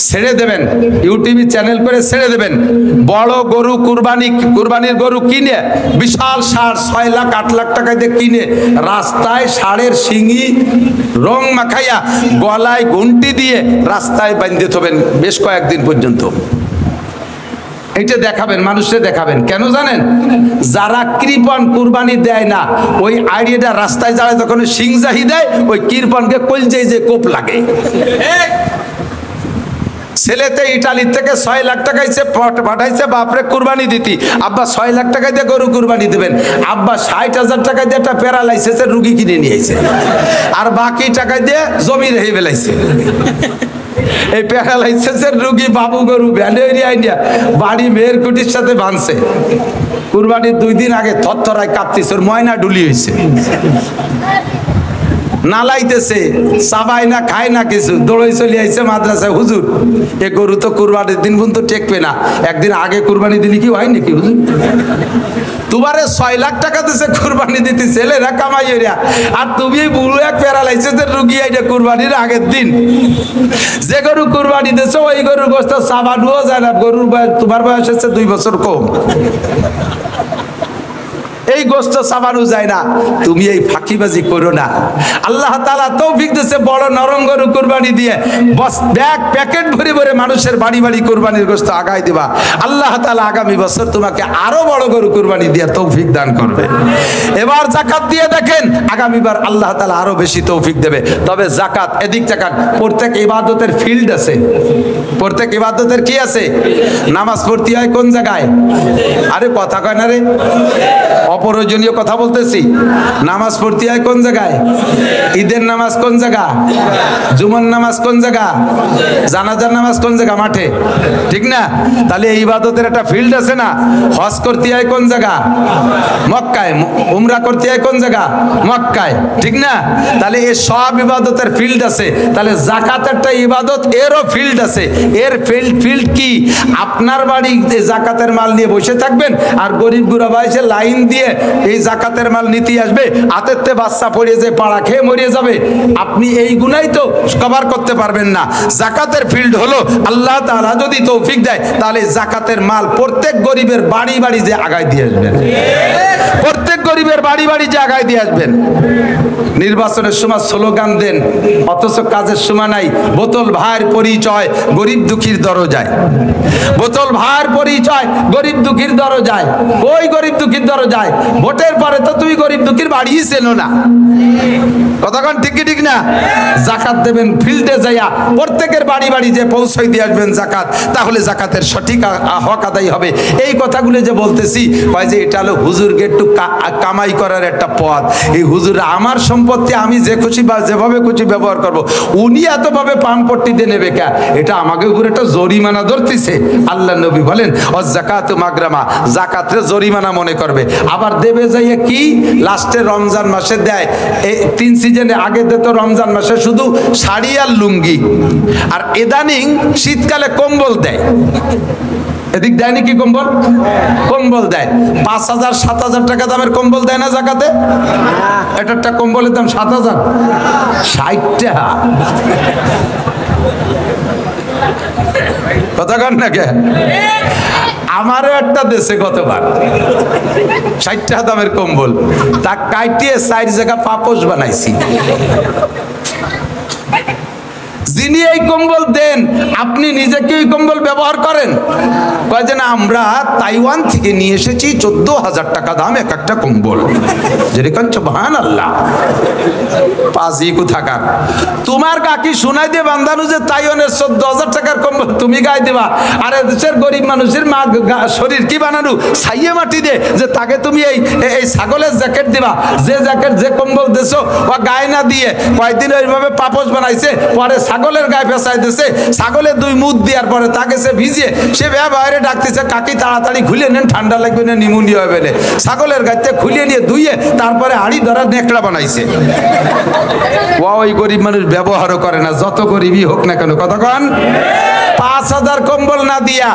ছেড়ে দেবেন, ইউটিউবে চ্যানেল করে ছেড়ে দেবেন। বড় গরু কুরবানির গরু কিনে বিশাল ষাঁড় 6 লাখ 8 লাখ টাকা দিয়ে কিনে রাস্তায় ষাঁড়ের শিঙি রং মাখাইয়া গলায় ঘন্টি দিয়ে রাস্তায় বাঁধতে থবেন বেশ কয়েকদিন পর্যন্ত। এটা দেখাবেন, মানুষে দেখাবেন। কেন জানেন? যারা কৃপণ কুরবানি দেয় না, ওই আইডিয়াটা রাস্তায় যারা যখন সিংজাহি দেয়, ওই কৃপণকে কলজেই যে কোপ লাগে। ছেলেতে ইটালি থেকে 6 লাখ টাকা পাঠাইছে বাপরে কুরবানি দিতি, আব্বা 6 লাখ টাকা দিয়ে গরু কুরবানি দেবেন, আব্বা 60,000 টাকা দিয়ে একটা প্যারালাইসিসের রুগী কিনে নিয়েছে, আর বাকি টাকা দিয়ে জমি রেখে ফেলাইছে। এই প্যারালাইসিসের রুগী বাবু গরু ভ্যানে আইনিয়া বাড়ি মেয়ের কুটির সাথে বাঁধছে। কুরবানির 2 দিন আগে থরথরায় কাঁপতিছে, ওর ময়না ডুলি হয়েছে, নালাইতেছে, চাবাই না খায় না কিছু, দৌড়ই চলে আইছে মাদ্রাসায়। হুজুর এ গরু তো কুরবানির দিন পর্যন্ত টেকবে না, একদিন আগে কুরবানি দিলি কি হয় নাকি হুজুর? তোমারে 6 লাখ টাকা দিছে কুরবানি দিতে ছেলেরা কামাই হইয়া, আর তুমি বুড়ো এক প্যারালাইসিসের রুগী আইডা কুরবানির আগের দিন যে গরু কুরবানি দিছো ওই গরুর গোশত চাবানুও যায় না। গরুর বয়স, তোমার বয়স হচ্ছে 2 বছর কম, এই গোশত চাবানো যায় না। তুমি এই ফাঁকিবাজি করো না। আল্লাহ তাআলা তৌফিক দিয়েছে বড় নরম গরু কুরবানি দিয়ে বস ব্যাগ প্যাকেট ভরে ভরে মানুষের বাড়ি বাড়ি কুরবানির গোশত আগায় দিবা। আল্লাহ তাআলা আগামী বছর তোমাকে আরো বড় গরু কুরবানি দিয়ে তৌফিক দান করবে। এবার যাকাত দিয়ে দেখেন, আগামীবার আল্লাহ তাআলা আরো বেশি তৌফিক দেবে। তবে যাকাত, এদিক যাকাত, প্রত্যেক ইবাদতের ফিল্ড আছে। প্রত্যেক ইবাদতের কি আছে? নামাজ পড়তে হয় কোন জায়গায়? আরে কথা কয় না রে, অপ্রয়োজনীয় কথা বলতেছি। নামাজ পড়তে হয় কোন জায়গায়? ঈদের নামাজ কোন জায়গা? জুমার নামাজ কোন জায়গা? জানাজার নামাজ কোন জায়গা? মাঠে, ঠিক না? তাহলে এই ইবাদতের একটা ফিল্ড আছে না? হজ করতে হয় কোন জায়গা? মক্কায়। উমরা করতে হয় কোন জায়গা? মক্কায়, ঠিক না? তাহলে এই সব ইবাদতের ফিল্ড আছে। তাহলে যাকাত একটা ইবাদত, এরও ফিল্ড আছে। এর ফিল্ড কি? আপনার বাড়ি যাকাতের মাল নিয়ে বসে থাকবেন, আর গরিব গুড়াবা এসে লাইন দিয়ে এই যাকাতের মাল নিতে আসবে, হাতেতে বাচ্চা পড়ে যে পাড়া খেয়ে মরিয়ে যাবে। আপনি এই গুনাই তো কভার করতে পারবেন না। যাকাতের ফিল্ড হলো, আল্লাহ তাআলা যদি তৌফিক দেয় তাহলে যাকাতের মাল প্রত্যেক গরিবের বাড়ি বাড়ি যে আগায় দিয়ে আসবেন। প্রত্যেক গরিবের বাড়ি বাড়ি যে আগায় দিয়ে আসবেন। নির্বাচনের সময় স্লোগান দেন, অথচ কাজের সময় নাই। বোতল ভাইয়ের পরিচয় গরিব দুঃখীর দরজায়। বোতল ভাইয়ের পরিচয় গরিব দুঃখীর দরজায়। ওই গরিব দুঃখীর দরজায় ভোটের পরে তো তুমি গরিব দুঃখীর বাড়ি চেনো না। কতক্ষণ ঠিক কি ঠিক না? যাকাত দেবেন ফিল্ডে যাইয়া, প্রত্যেকের বাড়ি বাড়ি যে পৌঁছাই দিয়ে আসবেন যাকাত, তাহলে যাকাতের সঠিক হক আদায় হবে। এই কথাগুলো যে বলতেছি, কয় যে এটা হলো হুজুরকে একটু কামাই করার একটা পথ। এই হুজুর আমার সম্পত্তি আমি যে খুশি বা যেভাবে খুশি ব্যবহার করব, উনি এতভাবে পানপট্টি দিয়ে নেবে কে? এটা আমাকে উপরে একটা জরিমানা ধরতেছে। আল্লাহ নবী বলেন অযাকাতু মাগরামা, যাকাতরে জরিমানা মনে করবে। আবার দেবে যাইয়ে কি? লাস্টে রমজান মাসে দেয়। এই 3 সিজনে আগে দিত রমজান মাসে শুধু শাড়ি আর লুঙ্গি, আর ইদানিং শীতকালে কম্বল দেয়। এদিক দেয় নাকি কম্বল? কম্বল দেয়। 5,000 7,000 টাকা দামের কম্বল দেয় না যাকাতে? এটা একটা কম্বলের দাম 7,000, 60 টাকা। কথা কন না কে? আমারও একটা দেশে গতবার 60 টাকা দামের কম্বল, তা কাটিয়ে 4 জায়গা পাপোশ বানাইছি। যিনি এই কম্বল দেন, আপনি নিজে কি এই কম্বল ব্যবহার করেন? কয় যে না, আমরা তাইওয়ান থেকে নিয়ে এসেছি 14,000 টাকা দাম এক একটা কম্বল। যেরকম সুবহানাল্লাহ, পাজি কোথাকার। তোমার কাকি শোনাই দিয়ে বান্ধানু যে তাইওয়ানের 14,000 টাকার কম্বল তুমি গায়ে দেবা, আর দেশের গরিব মানুষের মা শরীর কি বানানো ছাইয়ে মাটি দে যে তাকে তুমি এই ছাগলের জ্যাকেট দিবা। যে জ্যাকেট যে কম্বল দেছো ও গায়ে না দিয়ে কয়েকদিন ওইভাবে পাপোশ বানাইছে, পরে ছাগলের গায়ে পেঁচাই দিছে। ছাগলের 2 মুখ দেওয়ার পরে তাকে সে ভিজিয়ে সে বাইরে ডাকতেছে, কাকি তাড়াতাড়ি খুলে নেন, ঠান্ডা লাগবে না, নিমোনিয়া হবে না। ছাগলের গাইতে খুলিয়ে নিয়ে ধুইয়ে তারপরে হাড়ি ধরা নেকড়া বানাইছে। ওই গরিব মানুষ ব্যবহারও করে না, যত গরিবই হোক না কেন। কতক্ষণ 5000 কম্বল না দিয়া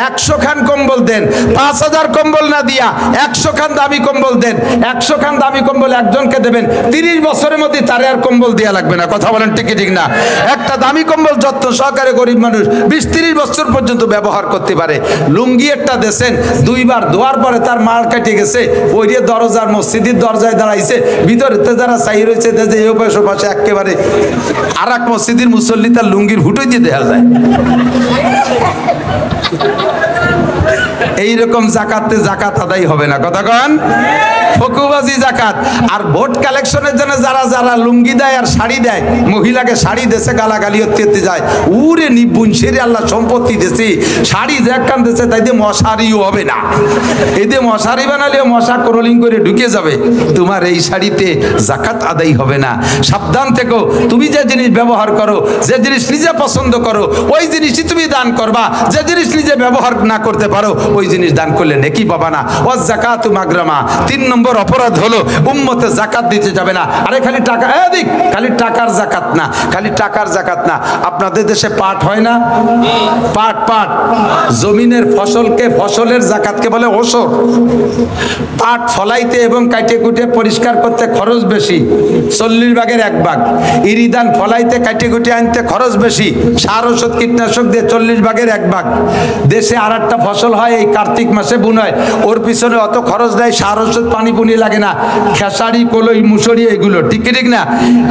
100 খান কম্বল দেন, 5000 কম্বল না দিয়া 100 খান দামি কম্বল দেন। 100 খান দামি কম্বল একজনকে দেবেন, 30 বছরের মধ্যে তারে আর কম্বল দেয়া লাগবে না। কথা বলেন ঠিক ঠিক না? একটা দামি কম্বল যত্ন সহকারে গরিব মানুষ 20-30 বছর পর্যন্ত ব্যবহার করতে পারে। লুঙ্গি একটা দেন, 2 বার ধোয়ার পরে তার মার কেটে গেছে, ওই দিয়ে দরজার মসজিদের দরজায় দাঁড়াইছে, ভিতরে যারা চাই রয়েছে এই পাশে পাশে একেবারে আর এক মসজিদের মুসল্লি তার লুঙ্গির হুটোই দিয়ে দেখা যায়। এইরকম জাকাতে জাকাত আদায় হবে না। কথা কন, ফকুবাজি জাকাত। আর ভোট কালেকশনের জন্য যারা যারা লুঙ্গি দেয় আর শাড়ি দেয়, মহিলাকে শাড়ি দেশে গালাগালি হতে যায়, উরে নিপুণ সেরে আল্লাহ সম্পত্তি দেশে শাড়ি যে একখান দেশে, তাই দিয়ে মশারিও হবে না। এই দিয়ে মশারি বানালেও মশা ক্রলিং করে ঢুকে যাবে, তোমার এই শাড়িতে জাকাত আদায় হবে না। সাবধান থেকো, তুমি যে জিনিস ব্যবহার করো, যে জিনিস নিজে পছন্দ করো, ওই জিনিসই তুমি দান করবা। যে জিনিস নিজে ব্যবহার না করতে পারো, ওই জিনিস দান করলে নেকি পাবা না। ও যাকাতু মাগরামা। 3 নম্বর অপরাধ হলো উম্মতে যাকাত দিতে যাবে না। আরে খালি টাকা, এদিক খালি টাকার যাকাত না, খালি টাকার যাকাত না। আপনাদের দেশে পাট হয় না? পাট পাট জমিনের ফসলকে, ফসলের যাকাতকে বলে ওসর। পাট ফলাইতে এবং কাটে কুটে পরিষ্কার করতে খরচ বেশি, 40 ভাগের 1 ভাগ। ইরিদান ফলাইতে কাটে কুটে আনতে খরচ বেশি, সার ওষুধ কীটনাশক দিয়ে 40 ভাগের 1 ভাগ। দেশে আর একটা ফসল হয়, এই কার্তিক মাসে বুন হয়, ওর পিছনে অত খরচ দেয়, সার ওষুধ পানি পুনি লাগে না। খেসারি, কলই, মুসুরি এগুলো ঠিক ঠিক না,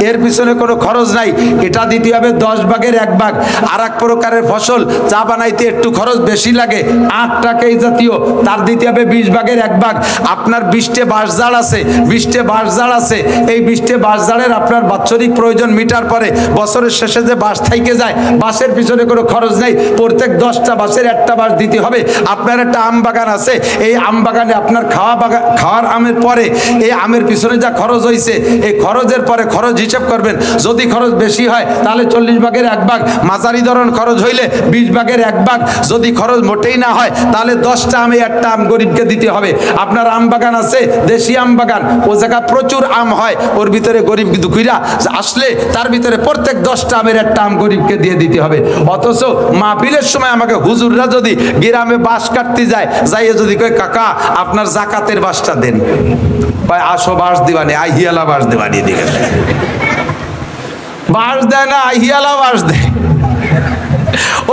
এর পিছনে কোনো খরচ নাই। এটা দিতে হবে 10 ভাগের 1 ভাগ। আর এক প্রকারের ফসল চা বানাইতে একটু খরচ বেশি লাগে, আখ টাকা এই জাতীয়, তার দিতে হবে 20 ভাগের 1 ভাগ। আপনার 20টে বাঁশঝাড় আছে, 20টে বাঁশঝাড় আছে, এই 20টে বাঁশঝাড়ের আপনার বাৎসরিক প্রয়োজন মিটার পরে বছরের শেষে যে বাঁশ থাইকে যায়, বাঁশের পিছনে কোনো খরচ নেই। প্রত্যেক 10টা বাঁশের 1টা বাঁশ দিতে হবে। আপনার একটা আম বাগান আছে, এই আম বাগানে আপনার খাওয়ার আমের পরে এই আমের পিছনে যা খরচ হয়েছে, এই খরচের পরে খরচ হিসাব করবেন। যদি খরচ বেশি হয় তাহলে 40 ভাগের 1 ভাগ, মাঝারি ধরন খরচ হইলে 20 ভাগের 1 ভাগ। যদি খরচ মোটেই না হয় তাহলে 10টা আমে 1টা আম গরিবকে দিতে হবে। আপনার আম বাগান আছে, দেশি আম বাগান, ও জায়গা প্রচুর আম হয়, ওর ভিতরে গরিব দুঃখীরা আসলে তার ভিতরে প্রত্যেক 10টা আমের 1টা আম গরিবকে দিয়ে দিতে হবে। অথচ মাহফিলের সময় আমাকে হুজুররা যদি গ্রামে বাঁশ কাটতে যায়, যাইয়ে যদি কয় কাকা আপনার জাকাতের বাঁশটা দেন, ভাই আসো বাঁশ দিবানি, আহিয়ালা বাঁশ দিবানি, দিকে বাঁশ দেয় না, আহিয়ালা বাঁশ দেয়।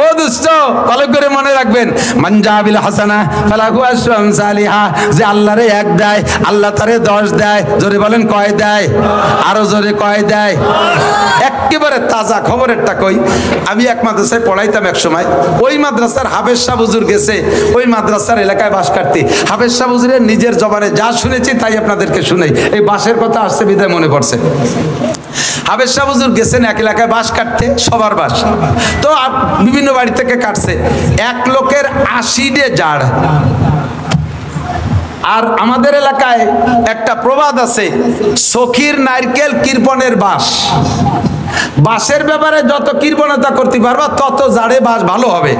ও দুষ্ট, ভালো করে মনে রাখবেন, মানজাবিল হাসানা ফালাহু আশরু আমসালিহা, যে আল্লাহরে 1 দেয়, আল্লাহ তারে 10 দেয়। জোরে বলেন কয় দেয়? আরো জোরে কয় দেয়? একেবারে তাজা খবরেরটা কই, আমি এক মাদ্রাসায় পড়াইতাম এক সময়। ওই মাদ্রাসার হাফেজ সাহেব হুজুর গেছে ওই মাদ্রাসার এলাকায় বাস কাটতে। হাফেজ সাহেব হুজুরের নিজের জবানে যা শুনেছি তাই আপনাদেরকে শুনাই। এই বাসের কথা আসছে বিদায় মনে পড়ছে। হাফেজ সাহেব হুজুর গেছেন এক এলাকায় বাস কাটতে, সবার বাস তো বিভিন্ন বাড়ি থেকে কাটছে। এক লোকের 80 জাড়। আর আমাদের এলাকায় একটা প্রবাদ আছে, সখীর নারকেল কৃপণের বাস। বাঁশের ব্যাপারে যত কৃপণতা করতে পারবা তত জাড়ে বাঁশ ভালো হবে,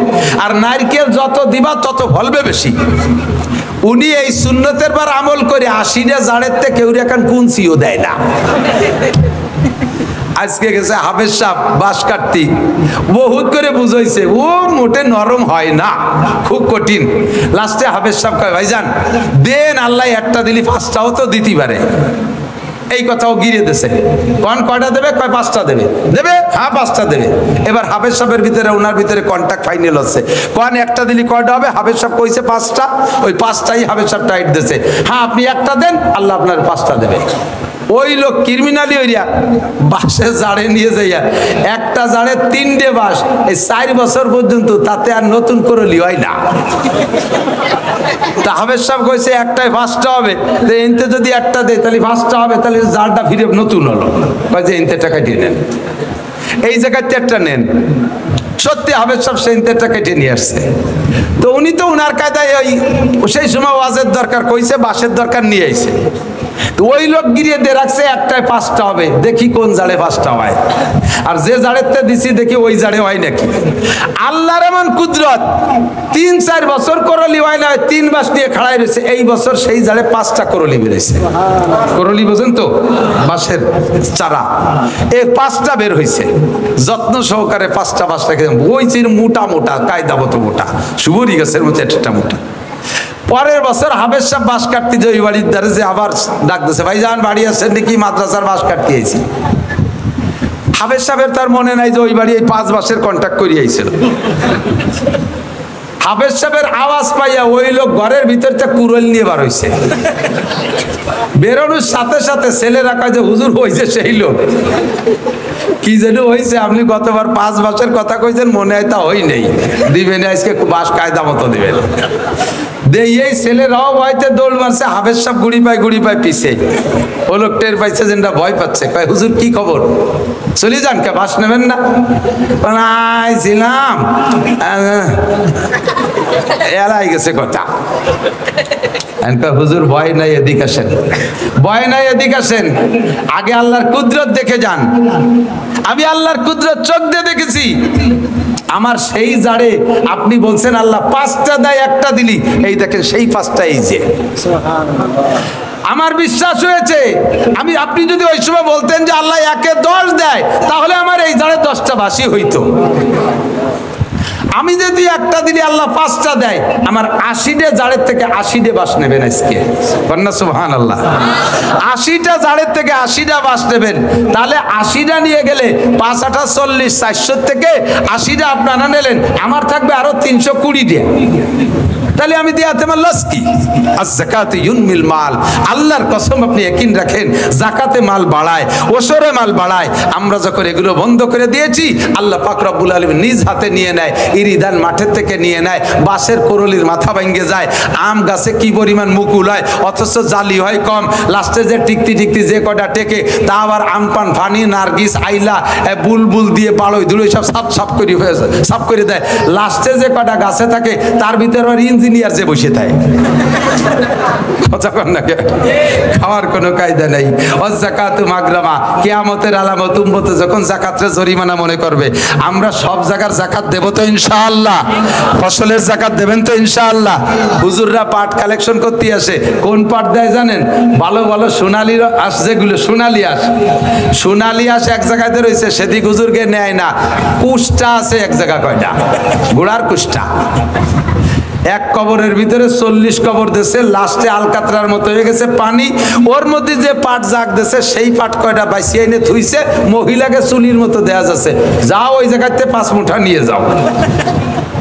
আর নারকেল যত দিবা তত ফলবে বেশি। উনি এই সুন্নতের বার আমল করে 80 জাড়ের থেকে কেউ এখন কুঞ্চিও দেয় না। আজকে গেছে হাফেজ সাহেব বাঁশ কাটতে, বহুত করে বুঝাইছে, ও মোটে নরম হয় না, খুব কঠিন। লাস্টে হাফেজ সাহেব কয় ভাইজান দেন, আল্লাহ একটা দিলি 5টাও তো দিতে পারে। এই কথাও গিরে দিছে। কোন কয়টা দেবে? কয় 5টা দেবে। দেবে? হ্যাঁ 5টা দেবে। এবার হাফেজ সাহেবের ভিতরে ওনার ভিতরে কন্ট্যাক্ট ফাইনাল হচ্ছে। কোন একটা দিলি কয়টা হবে? হাফেজ সাহেব কইছে 5টা, ওই 5টাই হাফেজ সাহেব টাইট দিছে। হ্যাঁ আপনি একটা দেন, আল্লাহ আপনার 5টা দেবে। ওই লোক ক্রিমিনালি হইয়া বাঁশের জাড়ে নিয়ে যাইয়া একটা জাড়ে 3টে বাঁশ, এই 4 বছর পর্যন্ত তাতে আর নতুন করে লিওয়াই না। তা হাফেজ সাহেব কইছে একটাই 5টা হবে, তো এনতে যদি একটা দেয় তাহলে 5টা হবে, তাহলে জাড়টা ফিরে নতুন হলো। কয় যে এনতে টাকা দিয়ে নেন, এই জায়গায় 4টা নেন। সত্যি হাফেজ সাহেব সেন্টারটা কেটে নিয়ে আসছে। তো উনি তো উনার কায়দায় ওই সেই সময় ওয়াজের দরকার কইছে, বাঁশের দরকার নিয়ে আইছে। তো ওই লোক গিরিয়ে দিয়ে রাখছে একটায় 5টা হবে, দেখি কোন জাড়ে 5টা হয়, আর যে জাড়েতে দিছি দেখি ওই জাড়ে হয় নাকি। আল্লাহর এমন কুদরত, 3-4 বছর করলি হয় না, 3 মাস নিয়ে খাড়াই রয়েছে, এই বছর সেই জাড়ে 5টা করলি বেরোইছে। করলি বোঝেন তো, বাঁশের চারা, এই 5টা বের হয়েছে, যত্ন সহকারে 5টা ওই চির মোটা মোটা কায়দা মতো মোটা, সুবরি গাছের মতো একটা মোটা। পরের বছর হাফেজ সাহেব বাঁশ কাটতে যে ওই বাড়ির ধারে যে আবার ডাকতেছে, ভাই যান বাড়ি আসছেন নাকি, মাদ্রাসার বাঁশ কাটতে আইছি। হাফেজ সাহেবের তার মনে নাই যে ওই বাড়ি এই 5 মাসের কন্ট্যাক্ট করিয়ে আইছিল। হাফেজ সাহেবের আওয়াজ পাইয়া ওই লোক ঘরের ভিতরটা কুরল নিয়ে বার হইছে। বেরোনোর সাথে সাথে ছেলেরা কয় যে হুজুর হয়েছে সেই লোক। কি যেন হয়েছে, আপনি গতবার 5 মাসের কথা কইছেন, মনে হয় তা হই নেই, দিবেন আজকে বাস কায়দা মতো দিবেন। এই ছেলেরাও ভয়তে দৌড় মারছে, হাফেজ সাহেব গুড়ি পায় পিছে। ও লোক টের পাইছে যে ভয় পাচ্ছে, কয় হুজুর কি খবর, চলে যান, কে বাস নেবেন না? ছিলাম এলাই গেছে কথা। হুজুর ভয় নাই, এদিক আসেন, ভয় নাই, এদিক আসেন, আগে আল্লাহর কুদরত দেখে যান। আমি আল্লাহর কুদরত চোখ দিয়ে দেখেছি। আমার সেই জাড়ে আপনি বলছেন আল্লাহ 5টা দেয়, একটা দিলি, এই দেখেন সেই 5টা এই যে। আমার বিশ্বাস হয়েছে, আপনি যদি ওই সময় বলতেন যে আল্লাহ 1-এ 10 দেয়, তাহলে আমার এই জাড়ে 10টা বাঁশি হইতো। আমি যদি একটা দিলে আল্লাহ 5টা দেয়, আমার 80টে জাড়ের থেকে 80টে বাঁশ নেবেন আজকে, কন্যা সুবহানাল্লাহ। 80টা জাড়ের থেকে 80টা বাঁশ নেবেন, তাহলে 80টা নিয়ে গেলে 5-8 40, 400 থেকে 80টা আপনারা নিলেন, আমার থাকবে আরো 320টা। তাহলে আমি দিয়াতে আমার লস কি? আয-যাকাতু ইউনমিল মাল, আল্লাহর কসম আপনি ইয়াকিন রাখেন, যাকাতে মাল বাড়ায়, ওশরে মাল বাড়ায়। আমরা যখন এগুলো বন্ধ করে দিয়েছি, আল্লাহ পাক রব্বুল আলামিন নিজ হাতে নিয়ে নেয়, ইরিদান মাঠের থেকে নিয়ে নেয়, বাঁশের করলির মাথা ভেঙে যায়, আম গাছে কি পরিমাণ মুকুল হয়, অথচ জালি হয় কম, লাস্টে যে টিকতি যে কটা টেকে, তা আবার আমপান, ফানি, নার্গিস, আইলা, বুলবুল দিয়ে পাড়ই ধুলোই সব সাফ করে দেয়। লাস্টে যে কটা গাছে থাকে, তার ভিতরে আবার ইঞ্জিনিয়ার যে বসে থাকে, কথা কন না, খাওয়ার কোনো কায়দা নাই। ওয়াজ-যাকাতু মাগরামা, কিয়ামতের আলামত, উম্মত যখন যাকাতরে জরিমানা মনে করবে। আমরা সব জায়গার যাকাত দেব তো ইনশাআল্লাহ, ফসলের যাকাত দেবেন তো ইনশাআল্লাহ। হুজুররা পাট কালেকশন করতে আসে, কোন পাট দেয় জানেন? ভালো ভালো সোনালি আঁশ, যেগুলো সোনালি আঁশ এক জায়গাতে রয়েছে, সেদিক হুজুরকে নেয় না। কুষ্টা আছে এক জায়গা, কয়টা গোড়ার কুষ্টা, এক কবরের ভিতরে 40 কবর দেশে, লাস্টে আলকাতরার মতো হয়ে গেছে পানি, ওর মধ্যে যে পাট জাগ দেশে, সেই পাট কয়টা বাইসিয়ে এনে থুইছে, মহিলাকে চুলির মতো দেয়া যাচ্ছে, যাও ওই জায়গাতে 5 মুঠা নিয়ে যাও।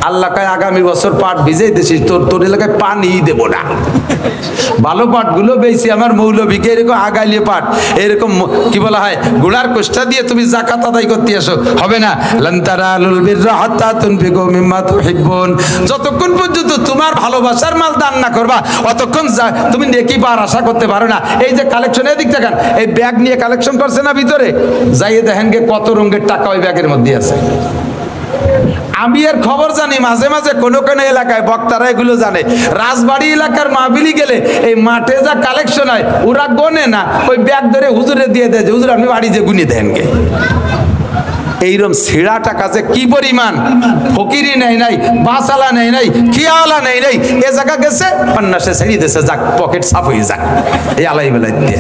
আল্লাহ কয় আগামী বছর পাট ভিজেই দিছিস, তোর এলাকায় পানি দেব না। ভালো পাটগুলো বেশি আমার মৌলবীকে এরকম আগালিয়ে পাট, এরকম কি বলা হয়, গোড়ার কোষ্টা দিয়ে তুমি যাকাত আদায় করতে আসো, হবে না। লান তারালুল বিররা হাত্তা তুনফিকু মিম্মা তুহিব্বুন, যতক্ষণ পর্যন্ত তোমার ভালোবাসার মাল দান না করবা, অতক্ষণ তুমি নেকি পাওয়ার আশা করতে পারো না। এই যে কালেকশন, এদিক দেখেন, এই ব্যাগ নিয়ে কালেকশন করছে না ভিতরে, যাইয়ে দেখেন গে কত রঙের টাকা ওই ব্যাগের মধ্যে আছে। আমি এর খবর জানি, মাঝে মাঝে কোনো এলাকায় বক্তারা এগুলো জানে। রাজবাড়ি এলাকার মাহফিলি গেলে এই মাঠে যা কালেকশন হয়, ওরা গোনে না, ওই ব্যাগ ধরে হুজুরে দিয়ে দেয়, হুজুর আপনি বাড়ি যে গুনি দেন গে। এইরকম ছেঁড়া টাকা যে কি পরিমাণ, ফকিরি নেই নাই, বাসালা নেই নাই, খিয়ালা নেই নাই, এ জায়গা গেছে পান্নাসে ছেড়ে দিয়েছে, যাক পকেট সাফ হয়ে যাক, এই আলাই বেলাই দিয়ে।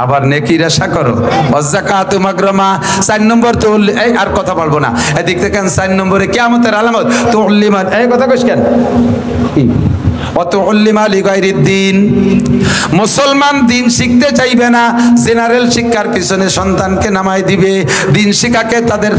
আবার নেকির আশা করো। ওয়াজ-যাকাতু মাগরামা, 4 নম্বর তো এই আর কথা বলবো না, এদিক থেকে 4 নম্বরে কিয়ামতের আলামত তুল্লিমান, এই কথা কইস কেন? মুসলমান দিন শিখতে চাইবে না, জেনারেল শিক্ষার পিছনে সন্তানকে নামাই দিবে। দিন শিক্ষাকে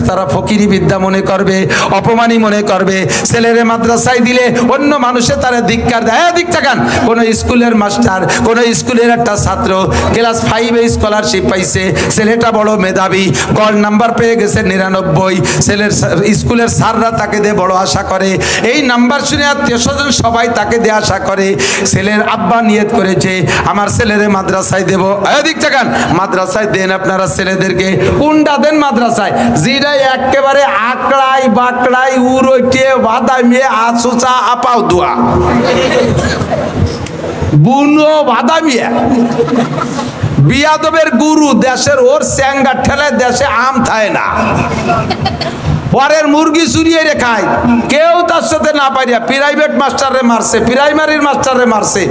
তারা ফকিরি বিদ্যা মনে করবে, অপমানী মনে করবে। ছেলেরে মাদ্রাসায় দিলে অন্য মানুষে তারা ধিক্কার দেয়। ধিক্কার, কোন স্কুলের মাস্টার, কোন স্কুলের একটা ছাত্র ক্লাস 5-এ স্কলারশিপ পাইছে, ছেলেটা বড় মেধাবী, গড় নাম্বার পেয়ে গেছে 99, ছেলের স্কুলের স্যাররা তাকে দিয়ে বড় আশা করে। এই নাম্বার শুনে আত্মীয়স্বজন সবাই তাকে দিয়ে আশা করে। ছেলের আব্বা নিয়ত করেছে আমার ছেলেরে মাদ্রাসায় দেব। দেখেন, মাদ্রাসায় দেন আপনারা ছেলেদেরকে, কোনটা দেন মাদ্রাসায়? যেটা একেবারে আকড়াই বাকড়াই উড়ে বাদামিয়ে আচুচা আপাও দোয়া, বুনো বাদামিয়া বিয়াদবের গুরু দেশের ওর স্যাঙ্গা ঠেলায় দেশে আম থায় না, পরের মুরগি চুরিয়ে রে খায়, কেউ তার সাথে না পারিয়া প্রাইভেট মাস্টারে মারছে, প্রাইমারির মাস্টারে মারছে,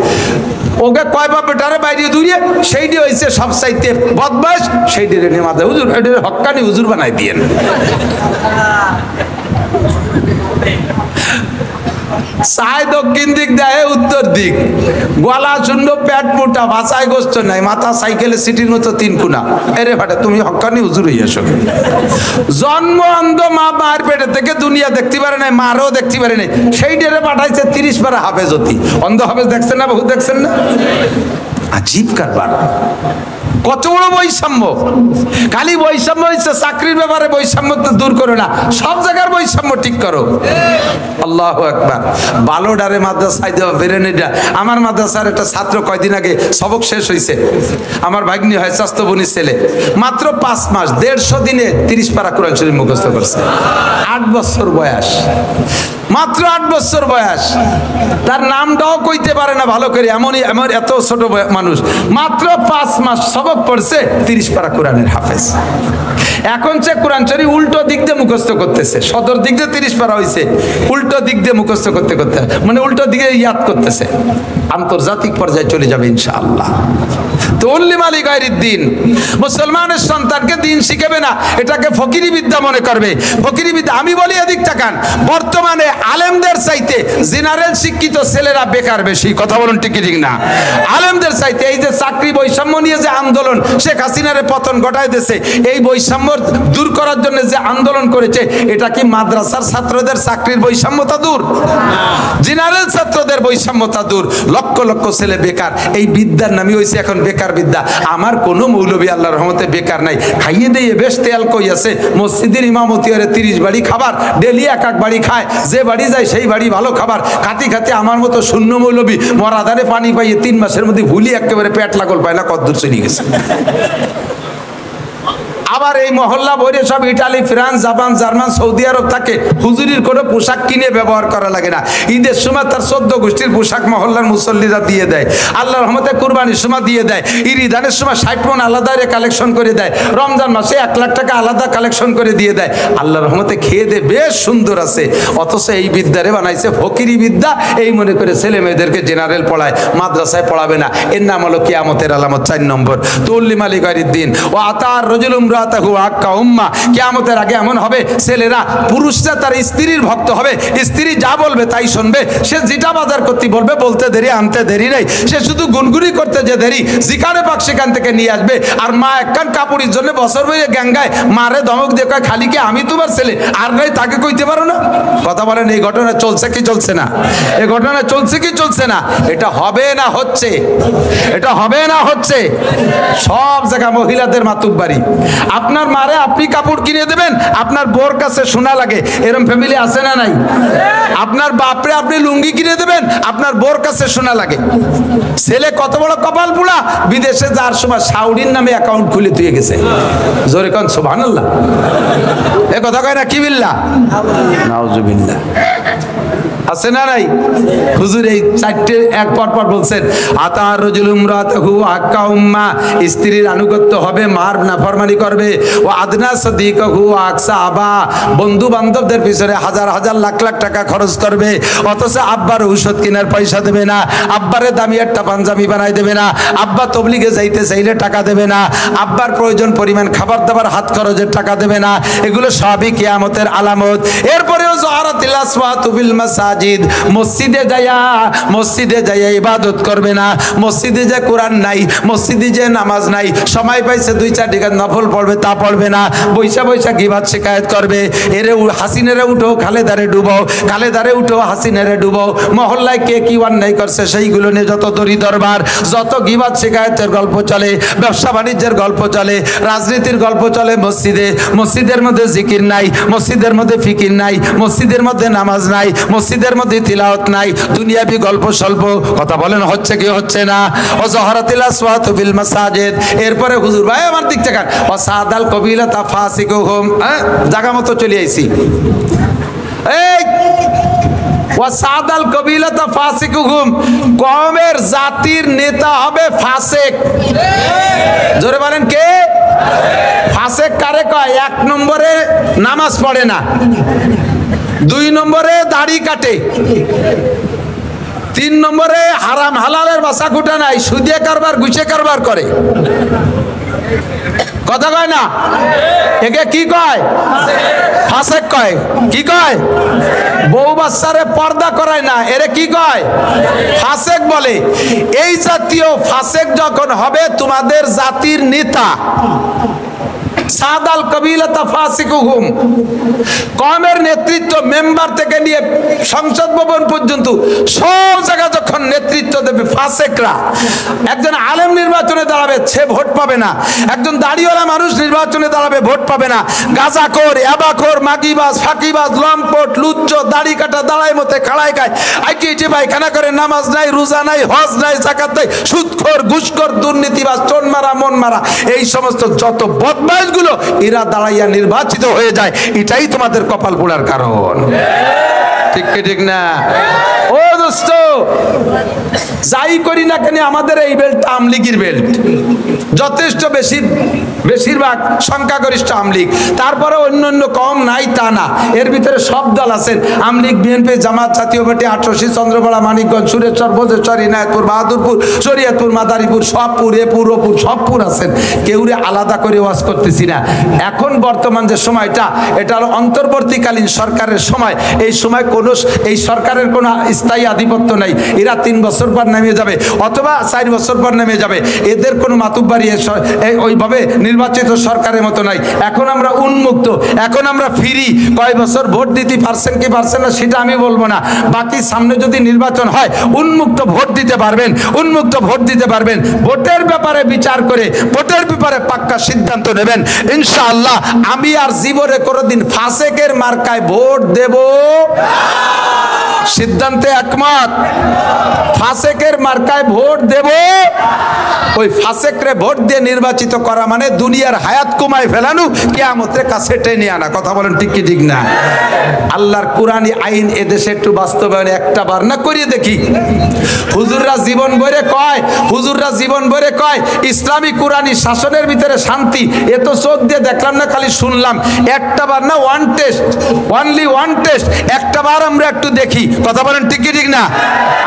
ওকে কয় বাপ বেটারে বাইরে দূরিয়ে সেইটি হয়েছে সবচাইতে বদমাশ, সেইটি রেনে মাথায় হুজুর এটি হক্কানি হুজুর বানাই দিয়েন। চায় দক্ষিণ দিক দেয় উত্তর দিক, গলা শূন্য পেট মোটা, বাঁচায় গোস্ত নাই, মাথা সাইকেলে সিটির মতো 3 কোনা। এরে ফাটে তুমি হক্কানি হুজুর হইয়াছো। জন্ম অন্ধ মা মায়ের পেটে থেকে দুনিয়া দেখতে পারে নাই, মারও দেখতে পারে নাই, সেই ডেরে পাঠাইছে 30 পারা হাফেজ হতি। অন্ধ হাফেজ দেখছেন না, বহু দেখছেন না, আজীব কারবার। কত বড় বৈষম্য! খালি বৈষম্য হচ্ছে চাকরির ব্যাপারে বৈষম্য তো দূর করো না, সব জায়গার বৈষম্য ঠিক করো। আল্লাহু আকবার। বালোডারে মাদ্রাসায় দেওয়া বেরেনিটা, আমার মাদ্রাসার একটা ছাত্র কয়দিন আগে সবক শেষ হয়েছে, আমার ভাগ্নি হয় স্বাস্থ্য বোনের ছেলে, মাত্র 5 মাস 150 দিনে 30 পারা কোরআন শরীফ মুখস্থ করছে। 8 বছর বয়স, মাত্র 8 বছর বয়স, তার নামটাও কইতে পারে না ভালো করে, এমনই আমার এত ছোট মানুষ, মাত্র 5 মাস সবক পড়ছে, 30 পারা কোরআনের হাফেজ। এখন সে কোরআন শরীফ উল্টো দিক দিয়ে মুখস্থ করতেছে, সদর দিক দিয়ে 30 পারা হয়েছে, উল্টো দিক দিয়ে মুখস্থ করতে করতে, মানে উল্টো দিকে ইয়াদ করতেছে, আন্তর্জাতিক পর্যায়ে চলে যাবে ইনশাআল্লাহ। তো উল্লিম আলী গায়রিদ দিন, মুসলমানের সন্তানকে দিন শিখাবে না, এটাকে ফকিরি বিদ্যা মনে করবে। ফকিরি বিদ্যা, আমি বলি এদিক তাকান, বর্তমানে আলেমদের চাইতে জেনারেল শিক্ষিত ছেলেরা বেকার বেশি, কথা বলুন ঠিক ঠিক না? আলেমদের চাইতে এই যে চাকরি বৈষম্য নিয়ে যে আন্দোলন শেখ হাসিনার পতন ঘটায় দিয়েছে, এই বৈষম্য দূর করার জন্য যে আন্দোলন করেছে, এটা কি মাদ্রাসার ছাত্রদের চাকরির বৈষম্যতা দূর? জেনারেল ছাত্রদের বৈষম্যতা দূর। লক্ষ লক্ষ ছেলে বেকার, এই বিদ্যার নামই হয়েছে এখন বেকার বিদ্যা। আমার কোনো মৌলবী আল্লাহর রহমতে বেকার নাই, খাইয়ে দিয়ে বেশ তেল কই আছে, মসজিদের ইমামতি হরে 30 বাড়ি খাবার, ডেলি এক বাড়ি খায়, যে বাড়ি যায় সেই বাড়ি ভালো খাবার, খাতি খাতি আমার মতো শূন্য মৌলবী মরাদারে পানি পাইয়ে 3 মাসের মধ্যে ভুলি একেবারে পেট লাগল পায় না, কদ্দূর চলে গেছে। আবার এই মহল্লা ভরে সব Italy, France, Japan, German, Saudi Arab থাকে, হুজুরির কোনো পোশাক কিনে ব্যবহার করা লাগে না, ঈদের সময় তার 14 গোষ্ঠীর পোশাক মহল্লার মুসল্লিরা দিয়ে দেয়, আল্লাহর রহমতে কুরবানির সময় দিয়ে দেয়, ঈদানের সময় 60 মণ আলাদা কালেকশন করে দেয়, রমজান মাসে 1 লাখ টাকা আলাদা কালেকশন করে দিয়ে দেয়, আল্লাহর রহমতে খেয়ে দে বেশ সুন্দর আছে। অথচ এই বিদ্যারে বানাইছে ফকিরি বিদ্যা, এই মনে করে ছেলে মেয়েদেরকে জেনারেল পড়ায়, মাদ্রাসায় পড়াবে না। এর নাম হলো কিয়ামতের আলামত 4 নম্বর। তুল্লিম আলী গায়রিদ দিন ও আতার রজুলুম কিয়ামতের আগে এমন হবে, ছেলেরা, পুরুষরা তার স্ত্রীর ভক্ত হবে, স্ত্রী যা বলবে তাই শুনবে, সে যেটা বাজার করতে বলবে বলতে দেরি আনতে দেরি নেই, সে শুধু গুনগুনি করতে যে দেরি, যেখানে পাক সেখান থেকে নিয়ে আসবে। আর মা একখান কাপড়ের জন্য বছর বইয়ে গ্যাঙ্গায় মারে ধমক দিয়ে কয়, খালি কি আমি তোমার ছেলে, আর নাই তাকে কইতে পারো না? কথা বলেন, এই ঘটনা চলছে কি চলছে না? এই ঘটনা চলছে কি চলছে না? এটা হবে না হচ্ছে, এটা হবে না হচ্ছে। সব জায়গা মহিলাদের মাতুব্বারি। আপনার মারে আপনি কাপড় কিনে দেবেন, আপনার বোর কাছে শোনা লাগে, এরকম ফ্যামিলি আছে না নাই? আপনার বাপরে আপনি লুঙ্গি কিনে দেবেন, আপনার বোর কাছে শোনা লাগে। ছেলে কত বড় কপাল পোড়া, বিদেশে যাওয়ার সময় সাউডির নামে অ্যাকাউন্ট খুলে দিয়ে গেছে। জোরে কোন সুবহানাল্লাহ, এ কথা কয় না কি বিল্লাহ, নাউজুবিল্লাহ। আছে না নাই? হুজুর এই 4টে এক পর পর বলছেন, আতার রজুলুম রাতাহু আক্কা উম্মা, স্ত্রীর আনুগত্য হবে, মার নাফরমানি করবে, ও আদনা সাদিকাহু আকসা আবা, বন্ধু বান্ধবদের পিছনে হাজার হাজার লাখ লাখ টাকা খরচ করবে, অথচ আব্বার ঔষধ কেনার পয়সা দেবে না, আব্বারে দামি একটা পাঞ্জাবি বানাই দেবে না, আব্বা তবলিগে যাইতে চাইলে টাকা দেবে না, আব্বার প্রয়োজন পরিমাণ খাবার দাবার হাত খরচের টাকা দেবে না। এগুলো সবই কিয়ামতের আলামত। এরপরেও জহারাতিল আসওয়াতু ফিল মাসাজিদ, মসজিদে যাইয়া ইবাদত করবে না, মসজিদে যে কোরআন নাই, মসজিদে যে নামাজ নাই, সময় পাইছে 2-4 টাকা নফল পড়বে, তা পড়বে না, বৈশা বৈশা গীবত শিকায়ত করবে। এরে হাসিনারে উঠো, খালেদারে ডুবো, খালেদারে উঠো, হাসিনারে ডুবো। মহল্লায় কে কি অন্যায় করছে সেইগুলো নিয়ে যত দড়ি দরবার, যত গীবত শিকায়তের গল্প চলে, ব্যবসা বাণিজ্যের গল্প চলে, রাজনীতির গল্প চলে মসজিদে। মসজিদের মধ্যে জিকির নাই, মসজিদের মধ্যে ফিকির নাই, মসজিদের মধ্যে নামাজ নাই, মসজিদের মধ্যে তিলাওয়াত নাই, দুনিয়াবি গল্প স্বল্প। কথা বলেন হচ্ছে কি হচ্ছে না? ও জহরাতিল আসওয়াতু ফিল মাসাজিদ। এরপরে হুজুর ভাই আমার দিক থেকে ও সাদাল কবিলা তাফাসিকুহুম, জায়গা মতো চলে আইছি। এই ওয়া সাদাল কবিলাতা ফাসিকুহুম, কওমের জাতির নেতা হবে ফাসেক। জোরে বলেন কে? ফাসেক কারে কয়? এক নম্বরে নামাজ পড়ে না, দুই নম্বরে দাড়ি কাটে, তিন নম্বরে হারাম হালালের বাসা কুটা নাই, সুদে কারবার ঘুষে কারবার করে। কথা কয় না? একে কি কয়? ফাসেক কয়। কি কয়? বউ বাচ্চারে পর্দা করায় না, এরে কি কয়? ফাসেক বলে। এই জাতীয় ফাসেক যখন হবে তোমাদের জাতির নেতা, সাদাল কবিলাতা ফাসিকুহুম, কওমের নেতৃত্ব মেম্বার থেকে নিয়ে সংসদ ভবন পর্যন্ত সব জায়গা যখন নেতৃত্ব দেবে ফাসেকরা। একজন আলেম নির্বাচনে দাঁড়াবে, সে ভোট পাবে না। একজন দাড়িওয়ালা মানুষ নির্বাচনে দাঁড়াবে, ভোট পাবে না। গাঁজাখোর, এবাখোর, মাগিবাজ, ফাঁকিবাজ, লম্পট, লুচ্চ, দাড়ি কাটা, দাঁড়ায় মতে খাড়ায় খায়, আইটি পায়খানা করে, নামাজ নাই, রোজা নাই, হজ নাই, যাকাত নাই, সুদখোর, ঘুষখোর, দুর্নীতিবাজ, টোন মারা, মন মারা, এই সমস্ত যত বদমাইশ গুলো এরা দাঁড়াইয়া নির্বাচিত হয়ে যায়। এটাই তোমাদের কপাল পোড়ার কারণ। ঠিক কি ঠিক না? ও দোস্ত, যাই করি না কেন আমাদের এই বেল্ট আমলিগির বেল্ট, যথেষ্ট বেশিরভাগ সংখ্যাগরিষ্ঠ আমলিগ। তারপরে অন্য কম নাই তা না, এর ভিতরে সব দল আছেন। আমলিগ, বিএনপি, জামাত, জাতীয় পার্টি, আটরশি, চন্দ্রপাড়া, মানিকগঞ্জ, সুরেশ্বর, ভোজেশ্বর, ইনায়তপুর, বাহাদুরপুর, শরীয়তপুর, মাদারীপুর, সবপুর, এপুর সবপুর আছেন। কেউরে আলাদা করে ওয়াজ করতেছি না। এখন বর্তমান যে সময়টা, এটা হলো অন্তর্বর্তীকালীন সরকারের সময়। এই সময় এই সরকারের কোনো স্থায়ী আধিপত্য নাই। এরা 3 বছর পর নেমে যাবে অথবা 4 বছর পর নেমে যাবে। এদের কোনো মাতুব্বারি ওইভাবে নির্বাচিত সরকারের মতো নাই। এখন আমরা উন্মুক্ত, এখন আমরা ফ্রি। কয় বছর ভোট দিতে পারছেন কি পারছেন না সেটা আমি বলবো না। বাকি সামনে যদি নির্বাচন হয় উন্মুক্ত ভোট দিতে পারবেন, উন্মুক্ত ভোট দিতে পারবেন। ভোটের ব্যাপারে বিচার করে ভোটের ব্যাপারে পাক্কা সিদ্ধান্ত নেবেন ইনশাআল্লাহ। আমি আর জীবনে কোনোদিন ফাসেকের মার্কায় ভোট দেব সিদ্ধান্তে একমত। ফাসেকের মার্কায় ভোট দেব, ওই ফাসেকরে ভোট দিয়ে নির্বাচিত করা মানে দুনিয়ার হায়াত কমায় ফেলানো, কিয়ামতের কাছে টেনে আনা। কথা বলেন ঠিক কি ঠিক না? আল্লাহর কোরআনী আইন এদেশে একটু বাস্তবায়ন একটা বার না করিয়ে দেখি। হুজুররা জীবন ভরে কয়, হুজুররা জীবন ভরে কয় ইসলামী কোরআনী শাসনের ভিতরে শান্তি। এ তো চোখ দিয়ে দেখলাম না, খালি শুনলাম। একটা বার না, one test, only one test, একটা বার আমরা একটু দেখি। কথা বলেন ঠিক কি ঠিক না?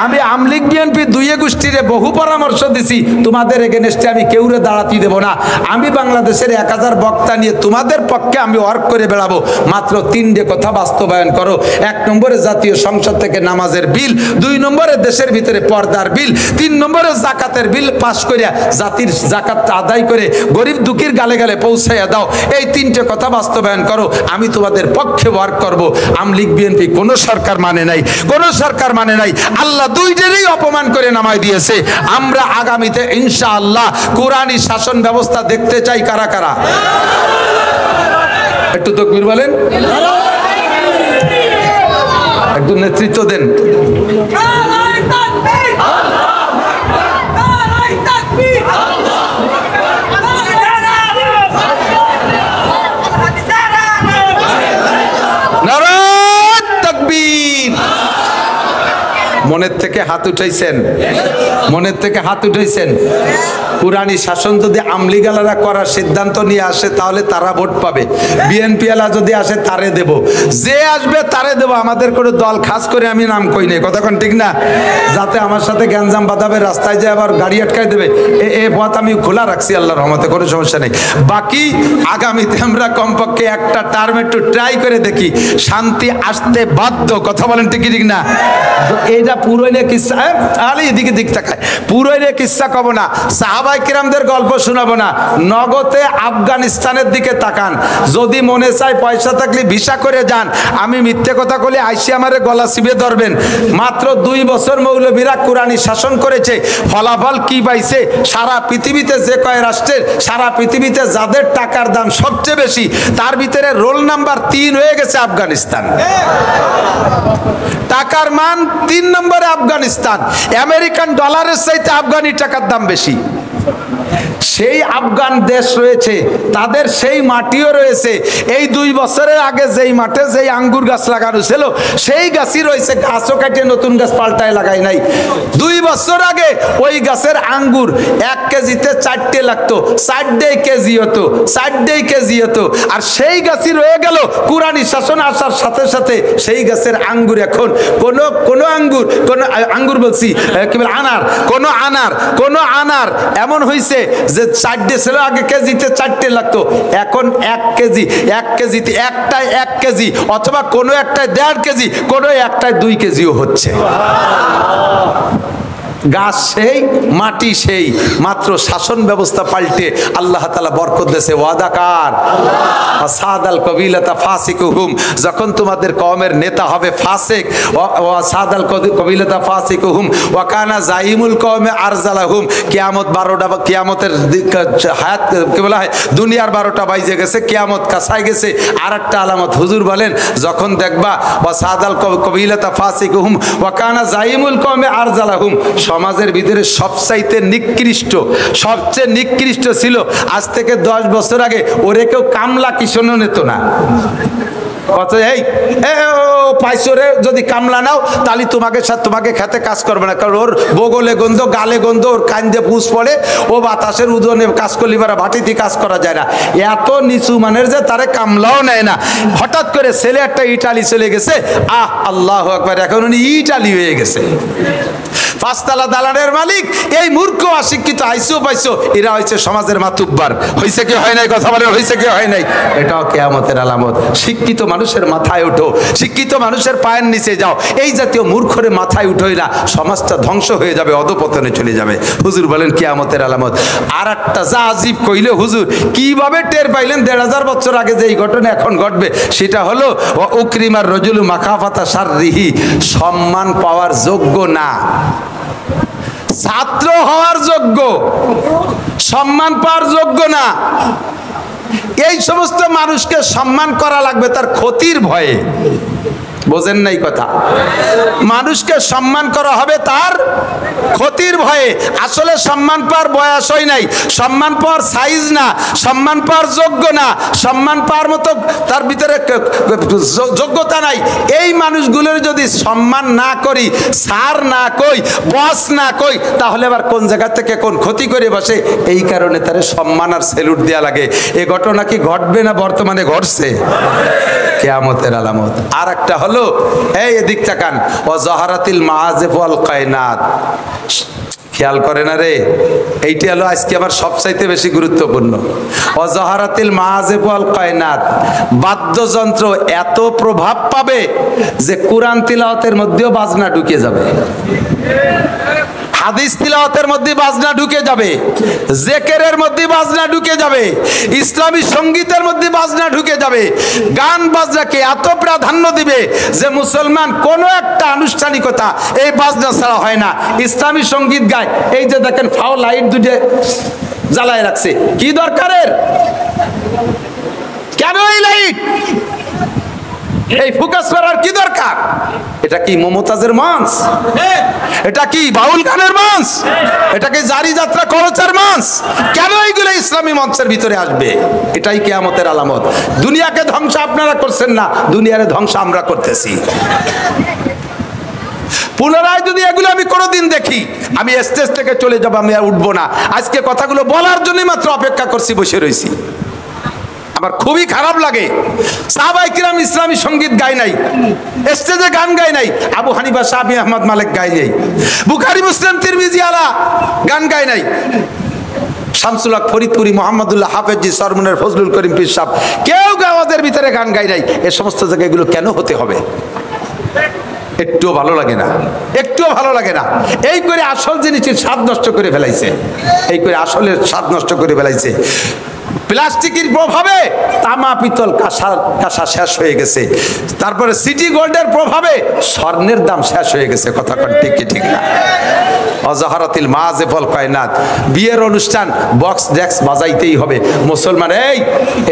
আমি আমলিগ, বিএনপি দুইয়ে গোষ্ঠীরে বহু পরামর্শ দিছি, তোমাদের এগেনস্টে আমি কেউরে দাঁড়াতে দেব না। আমি বাংলাদেশের 1000 বক্তা নিয়ে তোমাদের পক্ষে আমি ওয়ার্ক করে বেড়াবো। মাত্র 3টে কথা বাস্তবায়ন করো। 1 নম্বরে জাতীয় সংসদ থেকে নামাজের বিল, 2 নম্বরে দেশের ভিতরে পর্দার বিল, 3 নম্বরে জাকাতের বিল পাশ করিয়া জাতির জাকাতটা আদায় করে গরিব দুঃখীর গালে গালে পৌঁছাইয়া দাও। এই 3টে কথা বাস্তবায়ন করো, আমি তোমাদের পক্ষে ওয়ার্ক করব। আমলিগ, বিএনপি কোন সরকার মানে নাই, কোন সরকার মানে নাই। আল্লাহ দুইটারই অপমান করে নামাই দিয়েছে। আমরা আগামীতে ইনশাআল্লাহ কোরআনী শাসন ব্যবস্থা দেখতে চাই। কারা কারা একটু তাকবীর বলেন, একটু নেতৃত্ব দেন। নারায়ে তাকবীর। মনের থেকে হাত উঠাইছেন, মনের থেকে হাত উঠাইছেন। কোরআনী শাসন যদি আমলিগালারা করার সিদ্ধান্ত নিয়ে আসে তাহলে তারা ভোট পাবে। বিএনপি আলা যদি আসে তারে দেব, যে আসবে তারে দেব। আমাদের কোনো দল খাস করে আমি নাম কই নাই, কথা কোন ঠিক না? যাতে আমার সাথে গ্যাঞ্জাম বাঁধাবে, রাস্তায় যায় আবার গাড়ি আটকায় দেবে, এ পথ আমি খোলা রাখছি আল্লাহর রহমতে, কোনো সমস্যা নেই। বাকি আগামীতে আমরা কমপক্ষে একটা টার্ম একটু ট্রাই করে দেখি, শান্তি আসতে বাধ্য। কথা বলেন ঠিক ঠিক না? এইটা পুরোইনে কিসসা, আরে এদিকে দিক তাকায়, পুরোইনে কিসসা কব না, সাহাবায়ে কিরামদের গল্প শোনাবো না। নগদে আফগানিস্তানের দিকে তাকান। যদি মনে চায় পয়সা থাকলে ভিসা করে যান। আমি মিথ্যে কথা বলে আইসি আমারে গলা চিপে ধরবেন। মাত্র 2 বছর মৌলবীরা কোরআনী শাসন করেছে, ফলাফল কি পাইছে? সারা পৃথিবীতে যে কয় রাষ্ট্রের, সারা পৃথিবীতে যাদের টাকার দাম সবচেয়ে বেশি, তার ভিতরে রোল নাম্বার 3 হয়ে গেছে আফগানিস্তান। টাকার মান 3 নম্বরে আফগানিস্তান। আমেরিকান ডলারের চাইতে আফগানি টাকার দাম বেশি। সেই আফগান দেশ রয়েছে, তাদের সেই মাটিও রয়েছে। এই 2 বছরের আগে যেই মাঠে যেই আঙ্গুর গাছ লাগানো ছিল সেই গাছই রয়েছে, গাছও কাটিয়ে নতুন গাছ পাল্টায় লাগাই নাই। 2 বছর আগে ওই গাছের আঙ্গুর 1 কেজিতে 4টে লাগতো, 4.5 কেজি হতো, 4.5 কেজি হতো। আর সেই গাছই রয়ে গেল। কুরআনী শাসন আসার সাথে সাথে সেই গাছের আঙ্গুর এখন কোন আঙ্গুর বলছি কি বলে কোন আনার এমন হয়েছে যে 4টে ছিল আগে, কেজিতে 4টে লাগতো, এখন 1 কেজিতে একটাই 1 কেজি, অথবা কোনো একটাই 1.5 কেজি, কোনো একটাই 2 কেজিও হচ্ছে। গাছ সেই, মাটি সেই, মাত্র শাসন ব্যবস্থা পাল্টে আল্লাহ তাআলা বরকত দেশে ওয়াদাকার সাদাল কবিলাতা ফাসিকুহুম, যখন তোমাদের কওমের নেতা হবে ফাসিক, সাদাল কবিলাতা ফাসিকুহুম ওয়া কানা জাইমুল কওমে আরজালাহুম। কিয়ামত 12টা, কিয়ামতের হায়াত কি বলা হয়, দুনিয়ার 12টা বাইজে গেছে, কিয়ামত কাছায় গেছে। আর একটা আলামত হুজুর বলেন, যখন দেখবা ওয়া সাদাল কবিলাতা ফাসিকুহুম ওয়া কানা জাইমুল কওমে আরজালাহুম, সমাজের ভিতরে সবচাইতে সবচেয়ে নিকৃষ্ট ছিল আজ থেকে 10 বছর আগে ওরে কেউ কামলা কিষণও নিত না। কত এই পাইছরে যদি কামলা নাও তাহলে তোমাকে খেতে কাজ করবে না, কারণ ওর বগলে গন্ধ, গালে গন্ধ, ওর কান্দে পুষ পড়ে, ও বাতাসের উদনে কাজ করলে এবার বাটিতে কাজ করা যায় না। এত নিচু মানের যে তারে কামলাও নেয় না। হঠাৎ করে ছেলে একটা ইটালি চলে গেছে, আল্লাহু আকবার, এখন উনি ইটালি হয়ে গেছে, 5 তলা দালানের মালিক। এই মূর্খ অশিক্ষিত আইসো পাইছো, এরা হয়েছে সমাজের মাতুব্বার। হয়েছে কি হয় নাই? কথা বলে হয়েছে কি হয় নাই? এটাও কিয়ামতের আলামত। শিক্ষিত মানুষের মাথায় ওঠো, শিক্ষিত মানুষের পায়ের নিচে যাও। এই জাতীয় মূর্খরে মাথায় উঠোই না, সমাজটা ধ্বংস হয়ে যাবে, অধপতনে চলে যাবে। হুজুর বলেন কিয়ামতের আলামত। আর একটা যা আজীব কইলে হুজুর কিভাবে টের পাইলেন 1500 বছর আগে যে এই ঘটনা এখন ঘটবে, সেটা হলো উকরিমার রজুলু মাকাফাতা শাররিহি, সম্মান পাওয়ার যোগ্য না, ছাত্র হওয়ার যোগ্য, সম্মান পাওয়ার যোগ্য না। এই সমস্ত মানুষকে সম্মান করা লাগবে তার ক্ষতির ভয়ে। বোঝেন নাই কথা? মানুষকে সম্মান করা হবে তার ক্ষতির ভয়ে। আসলে সম্মান পাওয়ার বয়স হয় নাই, সম্মান পাওয়ার সাইজ না, সম্মান পাওয়ার যোগ্য না, সম্মান পাওয়ার মতো তার ভিতরে যোগ্যতা নাই। এই মানুষগুলোর যদি সম্মান না করি, সার না কই, বস না কই, তাহলে আবার কোন জায়গা থেকে কোন ক্ষতি করে বসে। এই কারণে তার সম্মান আর সেলুট দেওয়া লাগে। এ ঘটনা কি ঘটবে না বর্তমানে ঘটছে? কিয়ামতের আলামত। আর একটা হলো, এই এদিক তাকান, ও জাহারাতিল মাআজিফ ওয়াল কায়নাত। খেয়াল করে না রে, এইটা হলো আজকে আমার সবচাইতে বেশি গুরুত্বপূর্ণ। ও জাহারাতিল মাআজিফ ওয়াল কায়নাত, বাদ্যযন্ত্র এত প্রভাব পাবে যে কুরআন তিলাওয়াতের মধ্যেও বাজনা ঢুকে যাবে, হাদিস তিলাওয়াতের মধ্যে বাজনা ঢুকে যাবে, জিকিরের মধ্যে বাজনা ঢুকে যাবে, ইসলামী সঙ্গীতের মধ্যে বাজনা ঢুকে যাবে। গান বাজনাকে এত প্রাধান্য দিবে যে মুসলমান কোনো একটা আনুষ্ঠানিকতা এই বাজনা ছাড়া হয় না। ইসলামী সঙ্গীত গায়, এই যে দেখেন ফাও লাইট দুটো জ্বালায় রাখছে, কি দরকারের? কেন এই লাইট? এই ফোকাস করার কি দরকার? এটা কি মমতাজের মঞ্চ? এটা কি বাউল গানের মঞ্চ? এটা কি জারি যাত্রা খরচের মঞ্চ? কেন এইগুলো ইসলামী মঞ্চের ভিতরে আসবে? এটাই কিয়ামতের আলামত। দুনিয়াকে ধ্বংস আপনারা করছেন না, দুনিয়ারে ধ্বংস আমরা করতেছি। পুনরায় যদি এগুলো আমি কোনোদিন দেখি, আমি স্টেজ থেকে চলে যাবো, আমি আর উঠবো না। আজকে কথাগুলো বলার জন্যই মাত্র অপেক্ষা করছি, বসে রয়েছি। আমার খুবই খারাপ লাগে, সাহাবায়ে কিরাম ইসলামী সঙ্গীত গায় নাই, স্টেজে গান গায় নাই, আবু হানিফা, শাফি, আহমদ, মালিক গায় নাই, বুখারী, মুসলিম, তিরমিজি আলা গান গায় নাই, শামসুল হক ফরিদপুরি, মোহাম্মদুল্লাহ হাফেজি, সরমুনের ফজলুল করিম পীর সাহেব, কেউ গাওয়াদের ভিতরে গান গায় নাই। এ সমস্ত জায়গায় এগুলো কেন হতে হবে? একটুও ভালো লাগে না, একটুও ভালো লাগে না। এই করে আসল জিনিসের স্বাদ নষ্ট করে ফেলাইছে, এই করে আসলের স্বাদ নষ্ট করে ফেলাইছে। প্লাস্টিকের প্রভাবে তামা পিতল কাঁসা শেষ হয়ে গেছে। তারপরে সিটি গোল্ডের প্রভাবে স্বর্ণের দাম শেষ হয়ে গেছে। কথা কোন ঠিক কি ঠিক না? অজহারাতিল মাযিফুল কায়নাত, বিয়ের অনুষ্ঠান বক্স ডেক্স বাজাইতেই হবে। মুসলমান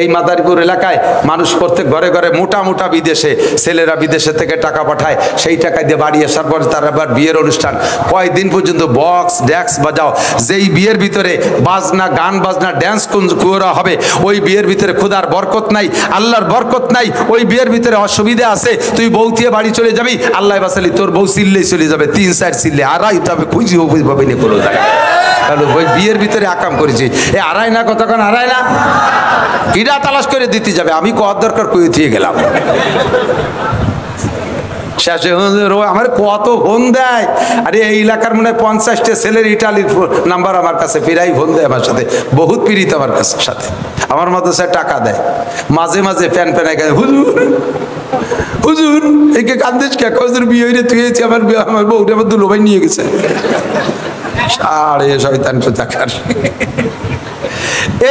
এই মাদারীপুর এলাকায় মানুষ প্রত্যেক ঘরে ঘরে মোটা মোটা বিদেশে ছেলেরা বিদেশে থেকে টাকা পাঠায়, সেই টাকা দিয়ে বাড়ি আসার পর তার আবার বিয়ের অনুষ্ঠান কয়দিন পর্যন্ত বক্স ডেক্স বাজাও। যেই বিয়ের ভিতরে বাজনা গান বাজনা ড্যান্স করা হবে, ওই বিয়ের ভিতরে খোদার বরকত নাই, আল্লাহর বরকত নাই। ওই বিয়ের ভিতরে অসুবিধা আছে। তুই বউ দিয়ে বাড়ি চলে যাবি, আল্লাহ বাসালি তোর বউ চিল্লেই চলে যাবে, 3-4 চিল্লে আড়াই তবে খুঁজি পাবে না কোনো জায়গায়। কারণ ওই বিয়ের ভিতরে আকাম করেছি, আড়াই না কতক্ষণ আড়াই না কিরা তালাশ করে দিতে যাবে। আমি কত দরকার কয়ে দিয়ে গেলাম। শেষে আমার কত ফোন দেয়, আরে এই এলাকার মনে হয় 50টা ছেলের ইটালির নাম্বার আমার কাছে ফিরাই ফোন দেয় আমার সাথে, বহুত পীড়িত আমার কাছে সাথে। আমার মতো সে টাকা দেয়, মাঝে মাঝে প্যান প্যানে গায়ে হুজুর হুজুর একে কান্দিস কে? হুজুর বিয়ে হয়ে তুই আমার বউটা আমার দুলো ভাই নিয়ে গেছে। সাড়ে শয়তান টাকার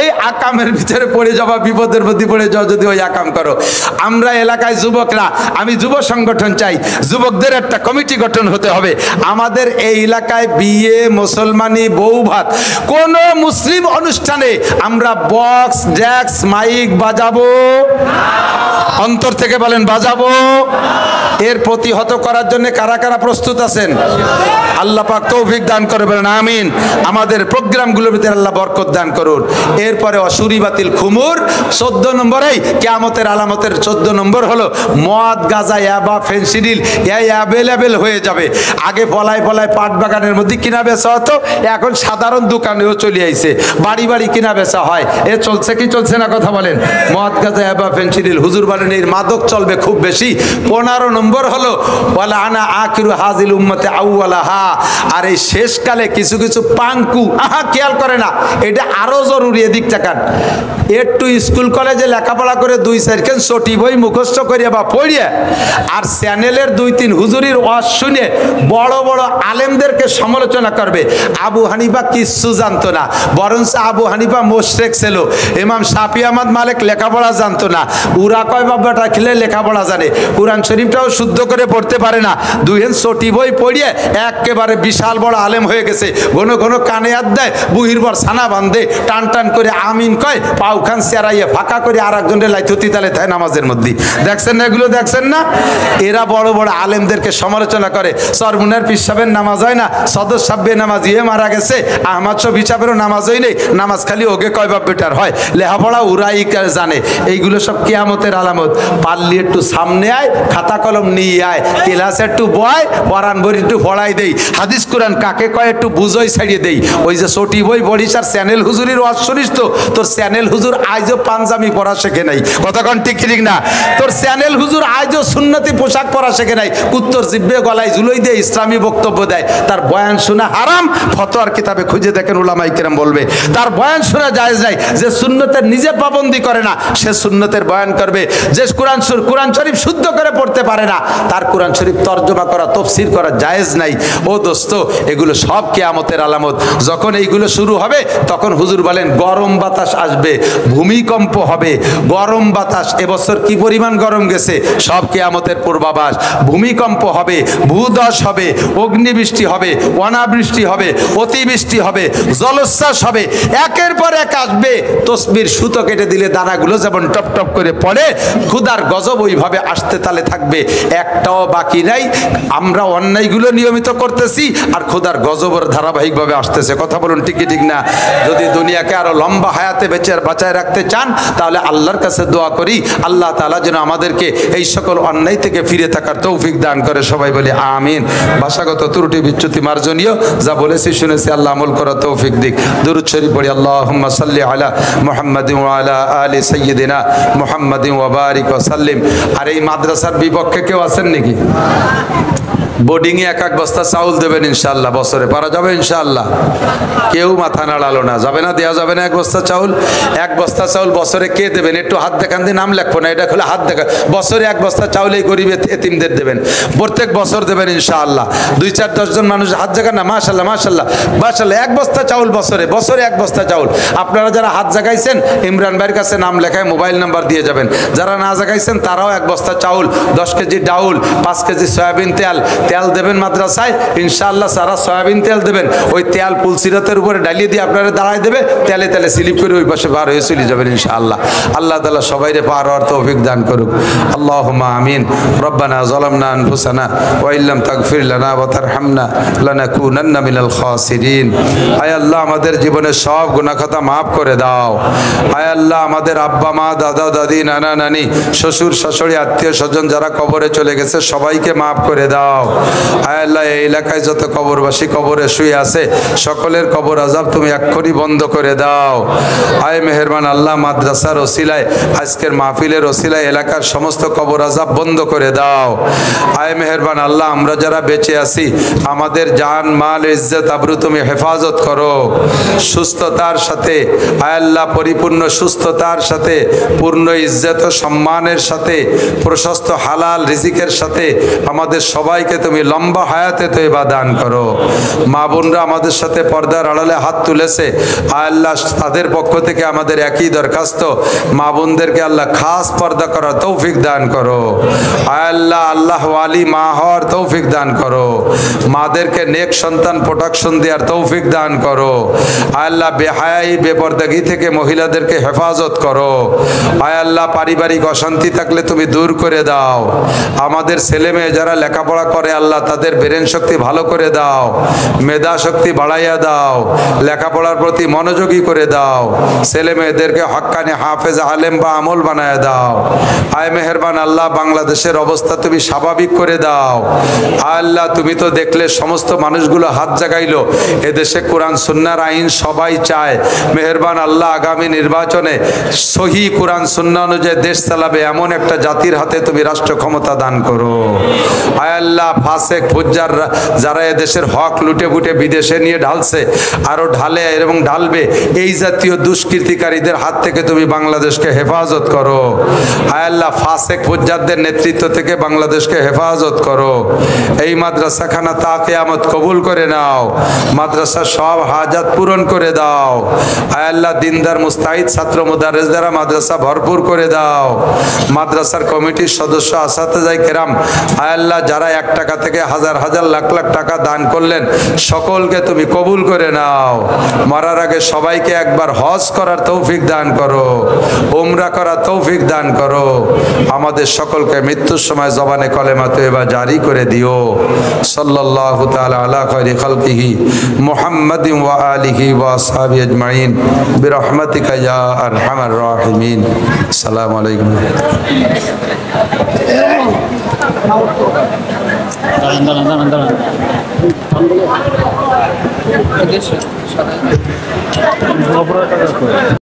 এই আকামের ভিতরে পড়ে যাওয়া, বিপদের মধ্যে পড়ে যাওয়া যদি ওই আকাম করো। আমরা এলাকায় যুবকরা, আমি যুব সংগঠন চাই, যুবকদের একটা কমিটি গঠন হতে হবে। আমাদের এই এলাকায় বিয়ে, মুসলমানি, বউ ভাত, কোন মুসলিম অনুষ্ঠানে আমরা বক্স ডেক্স মাইক বাজাবো? অন্তর থেকে বলেন বাজাবো। এর প্রতিহত করার জন্য কারা কারা প্রস্তুত আছেন? আল্লাহ পাক তৌফিক দান করে বলেন আমিন। আমাদের প্রোগ্রামগুলোর ভিতরে আল্লাহ বরকত দান করুন। এরপরে অসুরি বাতিল খুমুর 14 নম্বরেই কিয়ামতের আলামতের 14 নম্বর হলো মদ, গাঁজা, ইয়াবা, ফেনসিডিল অ্যাভেলেবেল হয়ে যাবে। আগে পলায় পলায় পাট বাগানের মধ্যে কিনা বেচা হতো, এখন সাধারণ দোকানেও চলে আইছে, বাড়ি বাড়ি কিনা বেচা হয়। এ চলছে কি চলছে না? কথা বলেন। মদ, গাঁজা, ইয়াবা, ফেনসিডিল, হুজুর বলেন এর মাদক চলবে খুব বেশি। 15 নম্বর হলো ওয়ালা আনা আখিরু হাজিল উম্মতে আউওয়ালাহা। আর এই শেষকালে কিছু কিছু পাঙ্কু, খেয়াল করে না, এটা আরো জরুরি, এদিক তাকান। একটু স্কুল কলেজে লেখাপড়া করে 2-4 খান ছটি বই মুখস্থ করিয়া বা পড়িয়া আর চ্যানেলের 2-3 হুজুরির ওয়াজ শুনে বড় বড় আলেমদেরকে সমালোচনা করবে। আবু হানিফা কিচ্ছু জানতো না, বরঞ্চ আবু হানিফা মুশরিক ছিল। ইমাম শাফি আহমদ মালিক লেখাপড়া জানতো না। উরা কয় বাবাটা খেলে লেখাপড়া জানে, কোরআন শরীফটাও শুদ্ধ করে পড়তে পারে না। 2 ছটি বই পড়িয়ে একেবারে বিশাল বড় আলেম হয়ে গেছে। ঘন ঘন কানে হাত দেয়, বুহির বর ছানা বান্ধে, টান টান করে আমিন কয়, পাউ খান চেরাইয়ে ফাঁকা করে আর একজনের লাইথতি তালে থাকে নামাজের মধ্যে। দেখছেন না এগুলো? দেখছেন না? এরা বড় বড় আলেমদেরকে সমালোচনা করে। সরমুনার পীর সাহেবের নামাজ হয় না, সদর সাহেবের নামাজ ইয়ে মারা গেছে, আহমদ শফি সাহেবেরও নামাজ হয় নেই, নামাজ খালি ওকে কয় বাপ বেটার হয়, লেখাপড়া উরাই জানে। এইগুলো সব কিয়ামতের আলামত। পারলি একটু সামনে আয়, খাতা কলম নিয়ে আয়, ক্লাসে একটু বয়, পরান বই একটু পড়াই দেই, হাদিস কোরআন কাকে কয় একটু বুঝোই ছাড়িয়ে দেই। ওই যে ছটি বই পড়িস আর চ্যানেল হুজুরির ওয়াজ শুনিস তো, তোর চ্যানেল হুজুর আজও পাঞ্জাবি পরা শেখে নাই। কতক্ষণ ঠিক ঠিক না? তোর চ্যানেল হুজুর আজও সুন্নতি পোশাক পরা শেখে নাই। কুত্তর জিব্বে গলায় ঝুলই দিয়ে ইসলামী বক্তব্য দেয়। তার বয়ান শোনা হারাম, ফতোয়ার কিতাবে খুঁজে দেখেন উলামায়ে কেরাম বলবে। তার বয়ান শোনা জায়েজ নাই। যে সুন্নতের নিজে পাবন্দি করে না, সে সুন্নতের বয়ান করবে। যে কোরআন শরীফ শুদ্ধ করে পড়তে পারে না, তার কোরআন শরীফ তর্জমা করা, তফসির করা জায়েজ নাই। ও দোস্ত, এগুলো সব কিয়ামতের আলামত। যখন এইগুলো শুরু হবে তখন হুজুর বলেন গরম বাতাস আসবে, ভূমিকম্প হবে, গরম বাতাস। এবছর কি পরিমাণ গরম গেছে, সব কিয়ামতের পূর্বাভাস। ভূমিকম্প হবে, ভূধস হবে, অগ্নিবৃষ্টি হবে, অনাবৃষ্টি হবে, অতিবৃষ্টি হবে, জলোচ্ছ্বাস হবে, একের পর এক আসবে। তসবির সুতো কেটে দিলে দানাগুলো যেমন টপ টপ করে পড়ে, ক্ষুধার গজব ওইভাবে আসতে তালে থাকবে, একটাও বাকি নাই। আমরা অন্যায়গুলো নিয়মিত করতেছি আর ক্ষুধার গজবের ধারাবাহিকভাবে আসতেছে। কথা বলুন ঠিক কি ঠিক না? যদি দুনিয়াকে আরো লম্বা হায়াতে বেঁচে বাঁচায় রাখতে চান, তাহলে আল্লাহর কাছে দোয়া করি আল্লাহ তাআলা যেন আমাদেরকে এই সকল অন্যায় থেকে ফিরে থাকার তৌফিক দান করে। সবাই বলি আমিন। ভাষাগত ত্রুটি বিচ্যুতি মার্জনীয়, যা বলেছি শুনেছি আল্লাহ আমল করার তৌফিক দিক। দুরূদ শরীফ পড়ি। আল্লাহুম্মা সাল্লি আলা মুহাম্মাদিন ওয়া আলা আলি সাইয়্যিদিনা মুহাম্মাদিন ওয়া বারিক ওয়া সাল্লিম। আর এই মাদ্রাসার বিপক্ষে কেউ আছেন নাকি? বোর্ডিংয়ে এক এক বস্তা চাউল দেবেন ইনশাআল্লাহ, বছরে পারা যাবে ইনশাআল্লাহ? কেউ মাথা নাড়ালো না, যাবে না, দেওয়া যাবে না এক বস্তা চাউল? এক বস্তা চাউল বছরে কে দেবেন? একটু হাত দেখান দিয়ে, নাম লেখবো না, এটা খুলে হাত দেখা। বছরে এক বস্তা চাউল এই গরিব এতিমদের দেবেন, প্রত্যেক বছর দেবেন ইনশাআল্লাহ। 2-4-10 জন মানুষ হাত জাগান না, মাশাআল্লাহ মাশাআল্লাহ মাশাআল্লাহ। এক বস্তা চাউল বছরে, বছরে এক বস্তা চাউল। আপনারা যারা হাত জাগাইছেন ইমরান ভাইয়ের কাছে নাম লেখায় মোবাইল নাম্বার দিয়ে যাবেন। যারা না জাগাইছেন তারাও এক বস্তা চাউল, 10 কেজি ডাউল, 5 কেজি সয়াবিন তেল দেবেন মাদ্রাসায় ইনশাআল্লাহ। সারা সয়াবিন তেল দেবেন, ওই তেল পুলসিরাতের উপরে ডালিয়ে দিয়ে আপনারা দাঁড়ায় দেবে, তেলে তেলে স্লিপ করে ওই পাশে বার হয়ে চলে যাবেন ইনশাআল্লাহ। আল্লাহ তাআলা সবাইরে পার হওয়ার তৌফিক দান করুক। আল্লাহুম্মা আমিন। রব্বানা যালামনা আনফুসানা ওয়া ইল্লাম তাগফির লানা ওয়া তারহামনা লানাকুনান্না মিনাল খাসিরিন। আয় আল্লাহ, আমাদের জীবনের সব গুনাহ খাতা মাফ করে দাও। আয় আল্লাহ, আমাদের আব্বা মা, দাদা দাদি, নানা নানি, শ্বশুর শাশুড়ি, আত্মীয় স্বজন যারা কবরে চলে গেছে সবাইকে মাফ করে দাও। আয় আল্লাহ, এই এলাকায় যত কবরবাসী কবরে শুয়ে আছে সকলের কবর আযাব তুমি এক্ষুনি বন্ধ করে দাও। আয় মেহেরবান আল্লাহ, মাদ্রাসার ওসিলায়, আজকের মাহফিলের ওসিলায় এলাকার সমস্ত কবর আযাব বন্ধ করে দাও। আয় মেহেরবান আল্লাহ, আমরা যারা বেঁচে আছি আমাদের জান মাল ইজ্জত আবরু তুমি হেফাজত করো সুস্থতার সাথে। আয় আল্লাহ, পরিপূর্ণ সুস্থতার সাথে, পূর্ণ ইজ্জত ও সম্মানের সাথে, প্রশস্ত হালাল রিজিকের সাথে আমাদের সবাইকে তুমি লম্বা হায়াতে তয়বা দান করো। মা বোনরা আমাদের সাথে পর্দার আড়ালে হাত তুলেছে, আয় আল্লাহ তাদের পক্ষ থেকে আমাদের একই দরখাস্ত, মা বোনদেরকে আল্লাহ খাস পর্দা করার তৌফিক দান করো। আয় আল্লাহ, আল্লাহ ওয়ালি মা হওয়ার তৌফিক দান করো। মাদেরকে নেক সন্তান প্রোটেকশন দেওয়ার তৌফিক দান করো। আয় আল্লাহ, বেহায়াই বেপরদাগি থেকে মহিলাদেরকে হেফাজত করো। আয় আল্লাহ, পারিবারিক অশান্তি থাকলে তুমি দূর করে দাও। আমাদের ছেলে মেয়ে যারা লেখাপড়া করে আল্লাহ তাদের ব্রেন শক্তি ভালো করে দাও, মেধা শক্তি বাড়াইয়া দাও, লেখাপড়ার প্রতি মনোযোগী করে দাও, ছেলে মেয়েদেরকে হক্কানি হাফেজ আলেম বা আমল বানায় দাও। আয় মেহেরবান আল্লাহ, বাংলাদেশের অবস্থা তুমি স্বাভাবিক করে দাও। আল্লাহ, তুমি তো দেখলে সমস্ত মানুষগুলো হাত জাগাইলো, এদেশে কোরআন সুন্নাহর আইন সবাই চায়। মেহেরবান আল্লাহ, আগামী নির্বাচনে সহি কোরআন সুন্নাহ অনুযায়ী দেশ চালাবে এমন একটা জাতির হাতে তুমি রাষ্ট্র ক্ষমতা দান করো। আয় আল্লাহ, ফাসেক ফুজ্জার যারা এদেশের হক লুটে ফুটে বিদেশে নিয়ে ঢালছে, আরো ঢালে এবং ঢালবে, এই জাতীয় দুষ্কৃতিকারীদের হাত থেকে তুমি বাংলাদেশকে হেফাজত করো। আয় আল্লাহ, ফাসেক ফুজ্জারদের নেতৃত্ব থেকে বাংলাদেশকে হেফাজত করো। এই মাদ্রাসাখানা তা কিয়ামত কবুল করে নাও, মাদ্রাসার সব হাজাত পূরণ করে দাও। আয় আল্লাহ, দিনদার মুস্তাহিদ ছাত্র মুদারিস দ্বারা মাদ্রাসা ভরপুর করে দাও। মাদ্রাসার কমিটির সদস্য আসাতেজায়ে কেরাম, আয় আল্লাহ, যারা 1 টাকা থেকে হাজার হাজার লাখ লাখ টাকা দান করলেন সকলকে তুমি কবুল করে নাও। মরার আগে সবাইকে একবার হজ করার তৌফিক দান করো, উমরা করার তৌফিক দান করো। আমাদের সকলকে মৃত্যুর সময় জবানে কলেমা তয়বা জারি করে দিও। সাল্লাল্লাহু তাআলা আলা খায়রি খালকিহি মুহাম্মাদিন ওয়া আলিহি ওয়া আসহাবিহি আজমাইন বিরহমাতিকা ইয়া আরহামার রাহিমিন। আসসালামু আলাইকুম। দাঁড়ান।